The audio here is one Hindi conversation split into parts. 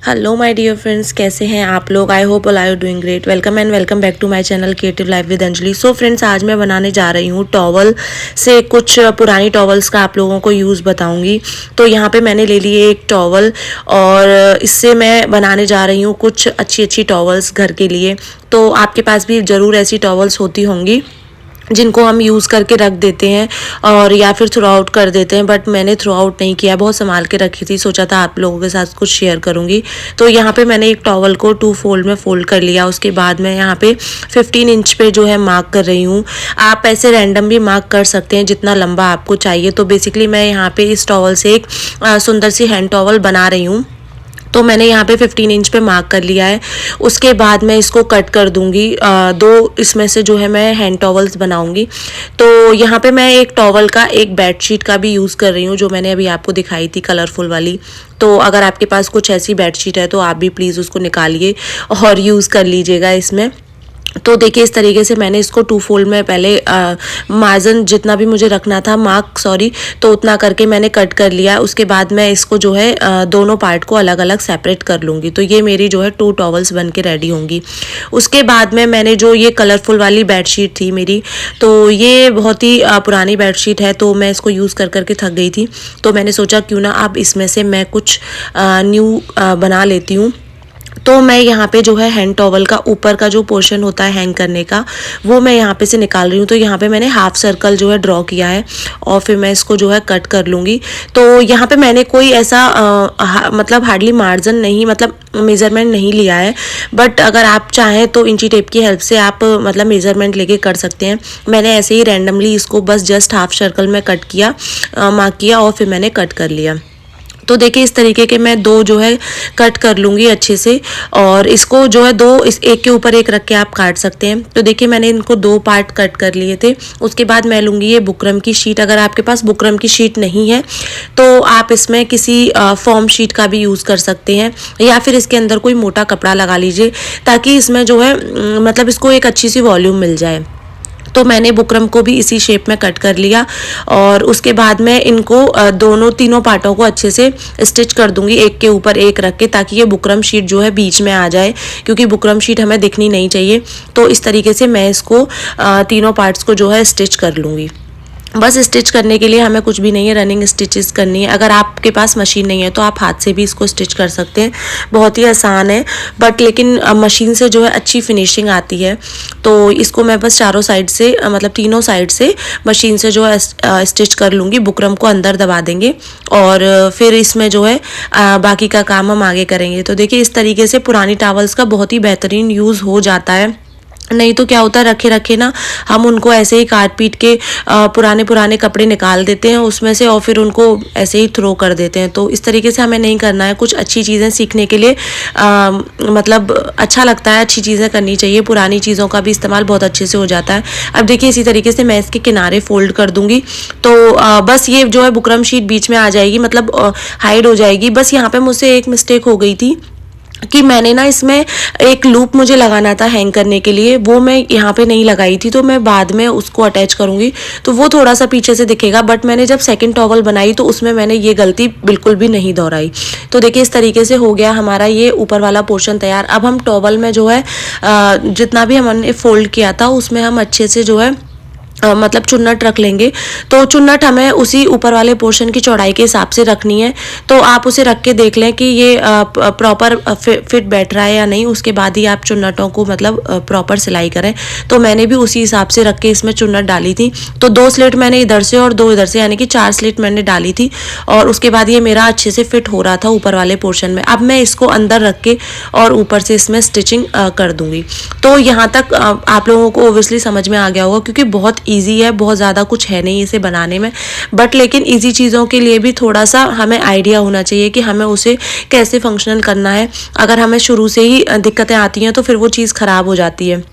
हेलो माय डियर फ्रेंड्स, कैसे हैं आप लोग। I hope all are doing great. Welcome back to my channel creative life with Anjali. So friends, आज मैं बनाने जा रही हूँ टॉवल से कुछ पुरानी टॉवल्स का आप लोगों को यूज़ बताऊंगी। तो यहाँ पे मैंने ले लिए एक टॉवल और इससे मैं बनाने जा रही हूँ कुछ अच्छी अच्छी टॉवल्स घर के लिए। तो आपके पास भी ज़रूर ऐसी टॉवल्स होती होंगी जिनको हम यूज़ करके रख देते हैं और या फिर थ्रू आउट कर देते हैं, बट मैंने थ्रू आउट नहीं किया, बहुत संभाल के रखी थी। सोचा था आप लोगों के साथ कुछ शेयर करूंगी। तो यहाँ पे मैंने एक टॉवल को 2 फोल्ड में फोल्ड कर लिया। उसके बाद मैं यहाँ पे 15 इंच पे जो है मार्क कर रही हूँ। आप ऐसे रैंडम भी मार्क कर सकते हैं जितना लंबा आपको चाहिए। तो बेसिकली मैं यहाँ पे इस टॉवल से एक सुंदर सी हैंड टॉवल बना रही हूँ। तो मैंने यहाँ पे 15 इंच पे मार्क कर लिया है। उसके बाद मैं इसको कट कर दूंगी। दो इसमें से जो है मैं हैंड टॉवल्स बनाऊंगी। तो यहाँ पे मैं एक टॉवल का एक बेडशीट का भी यूज़ कर रही हूँ, जो मैंने अभी आपको दिखाई थी कलरफुल वाली। तो अगर आपके पास कुछ ऐसी बेडशीट है तो आप भी प्लीज़ उसको निकालिए और यूज़ कर लीजिएगा इसमें। तो देखिए, इस तरीके से मैंने इसको 2 फोल्ड में पहले मार्जिन जितना भी मुझे रखना था तो उतना करके मैंने कट कर लिया। उसके बाद मैं इसको जो है दोनों पार्ट को अलग अलग सेपरेट कर लूँगी। तो ये मेरी जो है 2 टॉवल्स बन के रेडी होंगी। उसके बाद में मैंने जो ये कलरफुल वाली बेडशीट थी मेरी, तो ये बहुत ही पुरानी बेडशीट है, तो मैं इसको यूज़ कर करके थक गई थी। तो मैंने सोचा क्यों ना अब इसमें से मैं कुछ न्यू बना लेती हूँ। तो मैं यहाँ पे जो है हैंड टॉवल का ऊपर का जो पोर्शन होता है हैंग करने का, वो मैं यहाँ पे से निकाल रही हूँ। तो यहाँ पे मैंने हाफ सर्कल जो है ड्रॉ किया है और फिर मैं इसको जो है कट कर लूँगी। तो यहाँ पे मैंने कोई ऐसा मतलब हार्डली मार्जिन नहीं, मतलब मेज़रमेंट नहीं लिया है। बट अगर आप चाहें तो इंची टेप की हेल्प से आप मतलब मेज़रमेंट लेके कर सकते हैं। मैंने ऐसे ही रैंडमली इसको बस जस्ट हाफ सर्कल में कट किया, मार्क किया और फिर मैंने कट कर लिया। तो देखिए, इस तरीके के मैं 2 जो है कट कर लूँगी अच्छे से। और इसको जो है 2 इस एक के ऊपर एक रख के आप काट सकते हैं। तो देखिए, मैंने इनको 2 पार्ट कट कर लिए थे। उसके बाद मैं लूँगी ये बुकरम की शीट। अगर आपके पास बुकरम की शीट नहीं है तो आप इसमें किसी फॉर्म शीट का भी यूज़ कर सकते हैं, या फिर इसके अंदर कोई मोटा कपड़ा लगा लीजिए ताकि इसमें जो है मतलब इसको एक अच्छी सी वॉल्यूम मिल जाए। तो मैंने बुकरम को भी इसी शेप में कट कर लिया और उसके बाद मैं इनको तीनों पार्टों को अच्छे से स्टिच कर दूंगी, एक के ऊपर एक रख के, ताकि ये बुकरम शीट जो है बीच में आ जाए, क्योंकि बुकरम शीट हमें दिखनी नहीं चाहिए। तो इस तरीके से मैं इसको तीनों पार्ट्स को जो है स्टिच कर लूँगी। बस स्टिच करने के लिए हमें कुछ भी नहीं है, रनिंग स्टिचेस करनी है। अगर आपके पास मशीन नहीं है तो आप हाथ से भी इसको स्टिच कर सकते हैं, बहुत ही आसान है। बट लेकिन मशीन से जो है अच्छी फिनिशिंग आती है। तो इसको मैं बस चारों साइड से मतलब तीनों साइड से मशीन से जो है स्टिच कर लूँगी। बुकरम को अंदर दबा देंगे और फिर इसमें जो है बाकी का काम हम आगे करेंगे। तो देखिए, इस तरीके से पुरानी टॉवल्स का बहुत ही बेहतरीन यूज़ हो जाता है। नहीं तो क्या होता है, रखे रखे ना हम उनको ऐसे ही काट पीट के पुराने पुराने कपड़े निकाल देते हैं उसमें से और फिर उनको ऐसे ही थ्रो कर देते हैं। तो इस तरीके से हमें नहीं करना है। कुछ अच्छी चीज़ें सीखने के लिए मतलब अच्छा लगता है, अच्छी चीज़ें करनी चाहिए। पुरानी चीज़ों का भी इस्तेमाल बहुत अच्छे से हो जाता है। अब देखिए, इसी तरीके से मैं इसके किनारे फोल्ड कर दूंगी। तो बस ये जो है बुकरम शीट बीच में आ जाएगी, मतलब हाइड हो जाएगी। बस यहाँ पे मुझसे एक मिस्टेक हो गई थी कि मैंने ना इसमें एक लूप मुझे लगाना था हैंग करने के लिए, वो मैं यहाँ पे नहीं लगाई थी। तो मैं बाद में उसको अटैच करूँगी तो वो थोड़ा सा पीछे से दिखेगा। बट मैंने जब सेकंड टॉवल बनाई तो उसमें मैंने ये गलती बिल्कुल भी नहीं दोहराई। तो देखिए, इस तरीके से हो गया हमारा ये ऊपर वाला पोर्शन तैयार। अब हम टॉवल में जो है जितना भी हमने फोल्ड किया था उसमें हम अच्छे से जो है मतलब चुन्नट रख लेंगे। तो चुन्नट हमें उसी ऊपर वाले पोर्शन की चौड़ाई के हिसाब से रखनी है। तो आप उसे रख के देख लें कि ये प्रॉपर फिट बैठ रहा है या नहीं। उसके बाद ही आप चुन्नटों को मतलब प्रॉपर सिलाई करें। तो मैंने भी उसी हिसाब से रख के इसमें चुन्नट डाली थी। तो 2 स्लिट मैंने इधर से और 2 इधर से, यानी कि 4 स्लिट मैंने डाली थी। और उसके बाद ये मेरा अच्छे से फिट हो रहा था ऊपर वाले पोर्शन में। अब मैं इसको अंदर रख के और ऊपर से इसमें स्टिचिंग कर दूंगी। तो यहाँ तक आप लोगों को ओब्वियसली समझ में आ गया होगा, क्योंकि बहुत ईजी है, बहुत ज़्यादा कुछ है नहीं इसे बनाने में। बट लेकिन ईजी चीज़ों के लिए भी थोड़ा सा हमें आइडिया होना चाहिए कि हमें उसे कैसे फंक्शनल करना है। अगर हमें शुरू से ही दिक्कतें आती हैं तो फिर वो चीज़ ख़राब हो जाती है।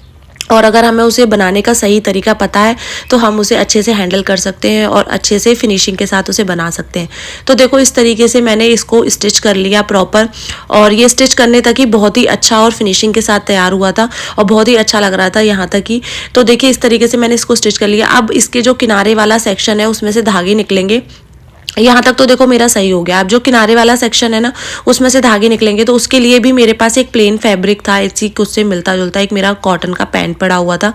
और अगर हमें उसे बनाने का सही तरीका पता है तो हम उसे अच्छे से हैंडल कर सकते हैं और अच्छे से फिनिशिंग के साथ उसे बना सकते हैं। तो देखो, इस तरीके से मैंने इसको स्टिच कर लिया प्रॉपर। और ये स्टिच करने तक ही बहुत ही अच्छा और फिनिशिंग के साथ तैयार हुआ था और बहुत ही अच्छा लग रहा था यहाँ तक ही। तो देखिए, इस तरीके से मैंने इसको स्टिच कर लिया। अब इसके जो किनारे वाला सेक्शन है उसमें से धागे निकलेंगे। यहाँ तक तो देखो मेरा सही हो गया। अब जो किनारे वाला सेक्शन है ना, उसमें से धागे निकलेंगे, तो उसके लिए भी मेरे पास एक प्लेन फैब्रिक था, इसी कुछ से मिलता जुलता एक मेरा कॉटन का पैंट पड़ा हुआ था,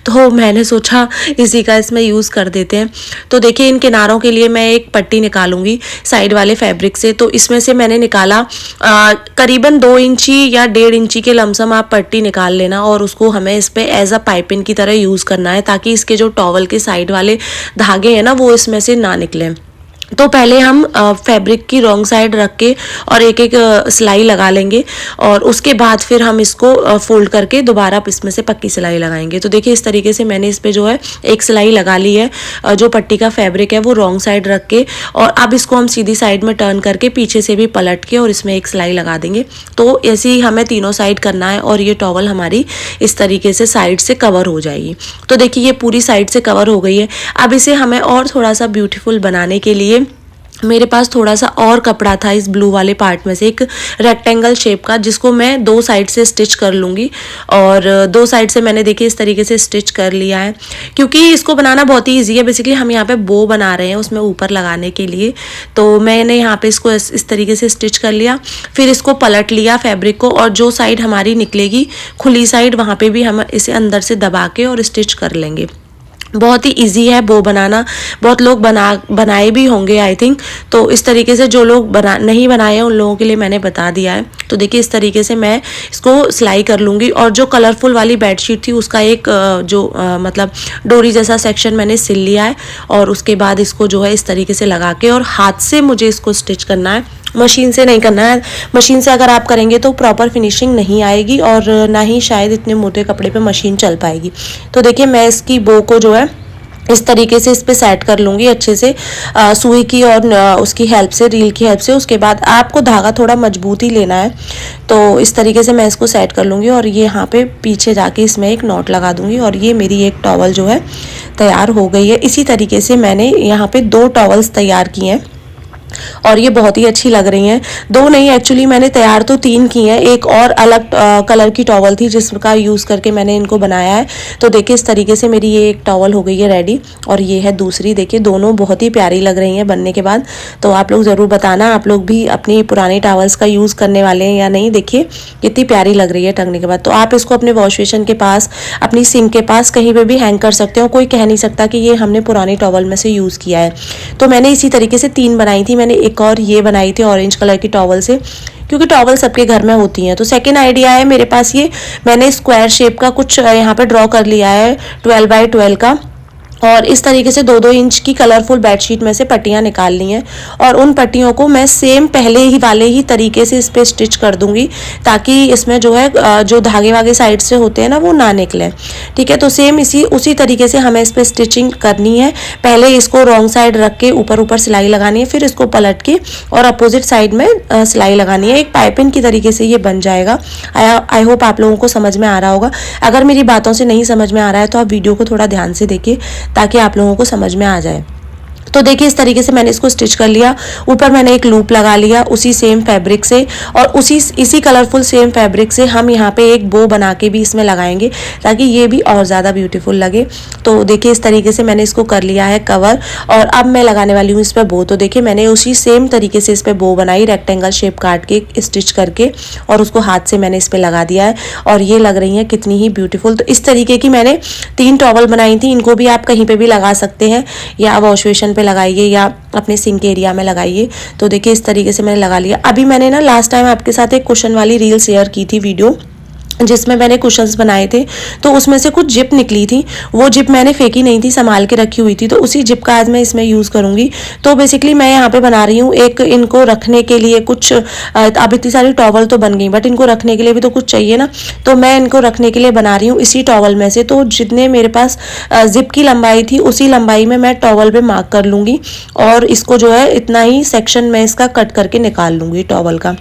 तो मैंने सोचा इसी का इसमें यूज़ कर देते हैं। तो देखिए इन किनारों के लिए मैं एक पट्टी निकालूंगी साइड वाले फैब्रिक से। तो इसमें से मैंने निकाला करीबन 2 इंची या 1.5 इंची के लमसम आप पट्टी निकाल लेना, और उसको हमें इस पर एज अ पाइपिंग की तरह यूज़ करना है, ताकि इसके जो टॉवल के साइड वाले धागे हैं ना, वो इसमें से ना निकले। तो पहले हम फैब्रिक की रॉन्ग साइड रख के और एक एक सिलाई लगा लेंगे, और उसके बाद फिर हम इसको फोल्ड करके दोबारा इसमें से पक्की सिलाई लगाएंगे। तो देखिए इस तरीके से मैंने इस पे जो है एक सिलाई लगा ली है, जो पट्टी का फैब्रिक है वो रॉन्ग साइड रख के, और अब इसको हम सीधी साइड में टर्न करके पीछे से भी पलट के और इसमें एक सिलाई लगा देंगे। तो ऐसे ही हमें तीनों साइड करना है, और ये टॉवल हमारी इस तरीके से साइड से कवर हो जाएगी। तो देखिए ये पूरी साइड से कवर हो गई है। अब इसे हमें और थोड़ा सा ब्यूटीफुल बनाने के लिए मेरे पास थोड़ा सा और कपड़ा था इस ब्लू वाले पार्ट में से, एक रेक्टेंगल शेप का, जिसको मैं 2 साइड से स्टिच कर लूँगी। और 2 साइड से मैंने देखिए इस तरीके से स्टिच कर लिया है, क्योंकि इसको बनाना बहुत ही ईजी है। बेसिकली हम यहाँ पे बो बना रहे हैं उसमें ऊपर लगाने के लिए, तो मैंने यहाँ पे इसको इस तरीके से स्टिच कर लिया। फिर इसको पलट लिया फैब्रिक को, और जो साइड हमारी निकलेगी खुली साइड, वहाँ पर भी हम इसे अंदर से दबा के और स्टिच कर लेंगे। बहुत ही इजी है बो बनाना, बहुत लोग बनाए भी होंगे आई थिंक। तो इस तरीके से जो लोग नहीं बनाए हैं उन लोगों के लिए मैंने बता दिया है। तो देखिए इस तरीके से मैं इसको सिलाई कर लूँगी, और जो कलरफुल वाली बेडशीट थी उसका एक मतलब डोरी जैसा सेक्शन मैंने सिल लिया है, और उसके बाद इसको जो है इस तरीके से लगा के और हाथ से मुझे इसको स्टिच करना है, मशीन से नहीं करना है। मशीन से अगर आप करेंगे तो प्रॉपर फिनिशिंग नहीं आएगी, और ना ही शायद इतने मोटे कपड़े पे मशीन चल पाएगी। तो देखिए मैं इसकी बो को जो है इस तरीके से इस पे सेट कर लूँगी अच्छे से सुई की और उसकी हेल्प से, रील की हेल्प से। उसके बाद आपको धागा थोड़ा मजबूत ही लेना है। तो इस तरीके से मैं इसको सेट कर लूँगी, और ये यहाँ पे पीछे जाके इसमें एक नॉट लगा दूँगी, और ये मेरी एक टॉवल जो है तैयार हो गई है। इसी तरीके से मैंने यहाँ पे 2 टॉवल्स तैयार किए हैं, और ये बहुत ही अच्छी लग रही हैं। 2 नहीं, एक्चुअली मैंने तैयार तो 3 की हैं। एक और अलग कलर की टॉवल थी जिसका यूज़ करके मैंने इनको बनाया है। तो देखिए इस तरीके से मेरी ये एक टॉवल हो गई है रेडी, और ये है दूसरी। देखिए दोनों बहुत ही प्यारी लग रही हैं बनने के बाद। तो आप लोग ज़रूर बताना, आप लोग भी अपनी पुरानी टॉवल्स का यूज़ करने वाले हैं या नहीं। देखिए कितनी प्यारी लग रही है टंगने के बाद। तो आप इसको अपने वॉश बेसिन के पास, अपनी सिंक के पास कहीं पर भी हैंग कर सकते हो। कोई कह नहीं सकता कि ये हमने पुरानी टॉवल में से यूज़ किया है। तो मैंने इसी तरीके से 3 बनाई थी। मैंने एक और ये बनाई थी ऑरेंज कलर की टॉवल से, क्योंकि टॉवल सबके घर में होती हैं। तो सेकंड आइडिया है मेरे पास, ये मैंने स्क्वायर शेप का कुछ यहाँ पे ड्रॉ कर लिया है 12 बाय 12 का, और इस तरीके से 2-2 इंच की कलरफुल बेडशीट में से पट्टियाँ निकाल ली हैं, और उन पट्टियों को मैं सेम पहले ही वाले ही तरीके से इस पर स्टिच कर दूंगी, ताकि इसमें जो है जो धागे वागे साइड से होते हैं ना वो ना निकले। ठीक है, तो सेम उसी तरीके से हमें इस पर स्टिचिंग करनी है। पहले इसको रॉन्ग साइड रख के ऊपर ऊपर सिलाई लगानी है, फिर इसको पलट के और अपोजिट साइड में सिलाई लगानी है। एक पाइपिंग की तरीके से ये बन जाएगा। आई होप आप लोगों को समझ में आ रहा होगा। अगर मेरी बातों से नहीं समझ में आ रहा है तो आप वीडियो को थोड़ा ध्यान से देखिए, ताकि आप लोगों को समझ में आ जाए। तो देखिए इस तरीके से मैंने इसको स्टिच कर लिया। ऊपर मैंने एक लूप लगा लिया उसी सेम फैब्रिक से, और इसी कलरफुल सेम फैब्रिक से हम यहाँ पे एक बो बना के भी इसमें लगाएंगे, ताकि ये भी और ज़्यादा ब्यूटीफुल लगे। तो देखिए इस तरीके से मैंने इसको कर लिया है कवर, और अब मैं लगाने वाली हूँ इस पर बो। तो देखिए मैंने उसी सेम तरीके से इस पर बो बनाई, रेक्टेंगल शेप काट के स्टिच करके, और उसको हाथ से मैंने इस पर लगा दिया है, और ये लग रही है कितनी ही ब्यूटीफुल। तो इस तरीके की मैंने 3 टॉवल बनाई थी। इनको भी आप कहीं पर भी लगा सकते हैं, या वॉश बेसिन पे लगाइए या अपने सिंक एरिया में लगाइए। तो देखिए इस तरीके से मैंने लगा लिया। अभी मैंने ना लास्ट टाइम आपके साथ एक कुशन वाली रील शेयर की थी वीडियो, जिसमें मैंने कुशन्स बनाए थे। तो उसमें से कुछ जिप निकली थी, वो जिप मैंने फेंकी नहीं थी, संभाल के रखी हुई थी। तो उसी जिप का आज मैं इसमें यूज़ करूँगी। तो बेसिकली मैं यहाँ पे बना रही हूँ एक इनको रखने के लिए कुछ, अब इतनी सारी टॉवल तो बन गई, बट इनको रखने के लिए भी तो कुछ चाहिए ना। तो मैं इनको रखने के लिए बना रही हूँ इसी टॉवल में से। तो जितने मेरे पास जिप की लंबाई थी उसी लंबाई में मैं टॉवल पर मार्क कर लूँगी, और इसको जो है इतना ही सेक्शन में इसका कट करके निकाल लूँगी टॉवल का।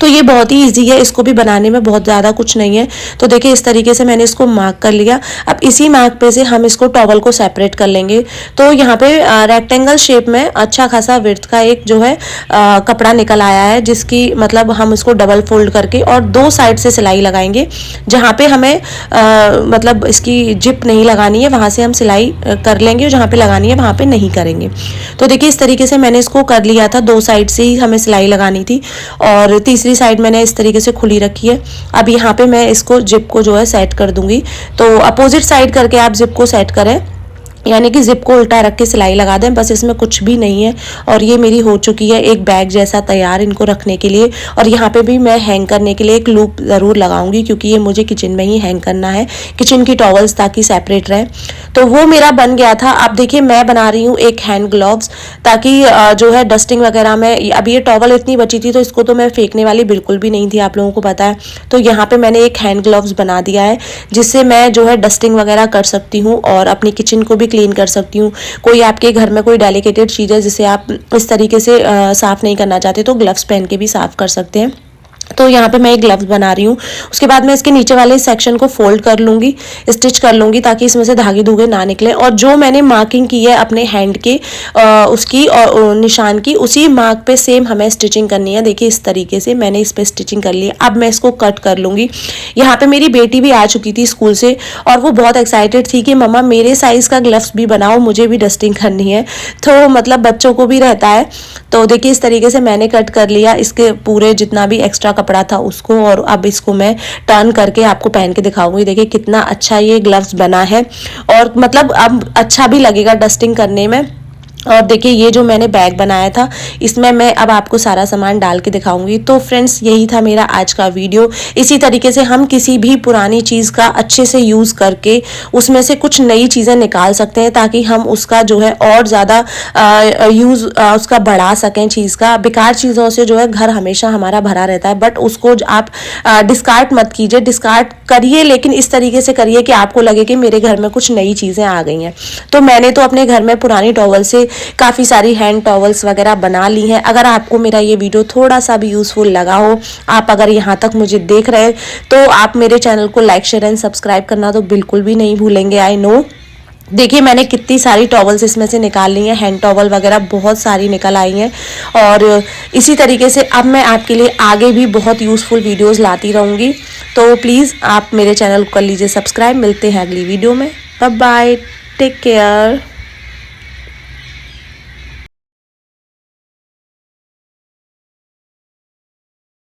तो ये बहुत ही ईजी है, इसको भी बनाने में बहुत ज़्यादा कुछ नहीं है। तो देखिए इस तरीके से मैंने इसको मार्क कर लिया। अब इसी मार्क पे से हम इसको टॉवल को सेपरेट कर लेंगे। तो यहाँ पे रेक्टेंगल शेप में अच्छा खासा विड्थ का एक जो है कपड़ा निकल आया है, जिसकी मतलब हम इसको डबल फोल्ड करके और दो साइड से सिलाई लगाएंगे। जहाँ पे हमें मतलब इसकी जिप नहीं लगानी है वहाँ से हम सिलाई कर लेंगे, और जहाँ पे लगानी है वहाँ पे नहीं करेंगे। तो देखिए इस तरीके से मैंने इसको कर लिया था, दो साइड से ही हमें सिलाई लगानी थी और तीसरी साइड मैंने इस तरीके से खुली रखी है। अब यहाँ पे मैं इसको जिप को जो है सेट कर दूंगी। तो अपोजिट साइड करके आप जिप को सेट करें, यानी कि जिप को उल्टा रख के सिलाई लगा दें, बस इसमें कुछ भी नहीं है। और ये मेरी हो चुकी है एक बैग जैसा तैयार इनको रखने के लिए। और यहाँ पे भी मैं हैंग करने के लिए एक लूप ज़रूर लगाऊंगी, क्योंकि ये मुझे किचन में ही हैंग करना है, किचन की टॉवल्स, ताकि सेपरेट रहे। तो वो मेरा बन गया था। अब देखिए मैं बना रही हूँ एक हैंड ग्लव्स, ताकि जो है डस्टिंग वगैरह में, अब ये टॉवल इतनी बची थी तो इसको तो मैं फेंकने वाली बिल्कुल भी नहीं थी, आप लोगों को पता है। तो यहाँ पे मैंने एक हैंड ग्लव्स बना दिया है, जिससे मैं जो है डस्टिंग वगैरह कर सकती हूँ और अपनी किचन को भी क्लीन कर सकती हूँ। कोई आपके घर में कोई डेलिकेटेड चीज़ है जिसे आप इस तरीके से साफ़ नहीं करना चाहते, तो ग्लव्स पहन के भी साफ़ कर सकते हैं। तो यहाँ पे मैं एक ग्लव्स बना रही हूँ। उसके बाद मैं इसके नीचे वाले सेक्शन को फोल्ड कर लूँगी, स्टिच कर लूँगी, ताकि इसमें से धागे धूगे ना निकले। और जो मैंने मार्किंग की है अपने हैंड के उसकी और निशान की, उसी मार्क पे सेम हमें स्टिचिंग करनी है। देखिए इस तरीके से मैंने इस पर स्टिचिंग कर ली है। अब मैं इसको कट कर लूँगी। यहाँ पे मेरी बेटी भी आ चुकी थी स्कूल से, और वो बहुत एक्साइटेड थी कि मम्मा मेरे साइज़ का ग्लव्स भी बनाओ, मुझे भी डस्टिंग करनी है। तो मतलब बच्चों को भी रहता है। तो देखिए इस तरीके से मैंने कट कर लिया इसके पूरे जितना भी एक्स्ट्रा कपड़ा था उसको, और अब इसको मैं टर्न करके आपको पहन के दिखाऊंगी। देखिए कितना अच्छा ये ग्लव्स बना है, और मतलब अब अच्छा भी लगेगा डस्टिंग करने में। और देखिए ये जो मैंने बैग बनाया था, इसमें मैं अब आपको सारा सामान डाल के दिखाऊंगी। तो फ्रेंड्स यही था मेरा आज का वीडियो। इसी तरीके से हम किसी भी पुरानी चीज़ का अच्छे से यूज़ करके उसमें से कुछ नई चीज़ें निकाल सकते हैं, ताकि हम उसका जो है और ज़्यादा यूज़ उसका बढ़ा सकें चीज़ का। बेकार चीज़ों से जो है घर हमेशा हमारा भरा रहता है, बट उसको आप डिस्कार्ड मत कीजिए, डिस्कार्ड करिए, लेकिन इस तरीके से करिए कि आपको लगे कि मेरे घर में कुछ नई चीज़ें आ गई हैं। तो मैंने तो अपने घर में पुरानी टॉवल से काफ़ी सारी हैंड टॉवल्स वगैरह बना ली हैं। अगर आपको मेरा ये वीडियो थोड़ा सा भी यूज़फुल लगा हो, आप अगर यहाँ तक मुझे देख रहे हैं, तो आप मेरे चैनल को लाइक, शेयर एंड सब्सक्राइब करना तो बिल्कुल भी नहीं भूलेंगे। I know. देखिए मैंने कितनी सारी टॉवल्स इसमें से निकाल ली हैं, हैंड टॉवल वगैरह बहुत सारी निकल आई हैं। और इसी तरीके से अब मैं आपके लिए आगे भी बहुत यूज़फुल वीडियोस लाती रहूँगी। तो प्लीज़ आप मेरे चैनल को कर लीजिए सब्सक्राइब। मिलते हैं अगली वीडियो में। Bye bye, take care.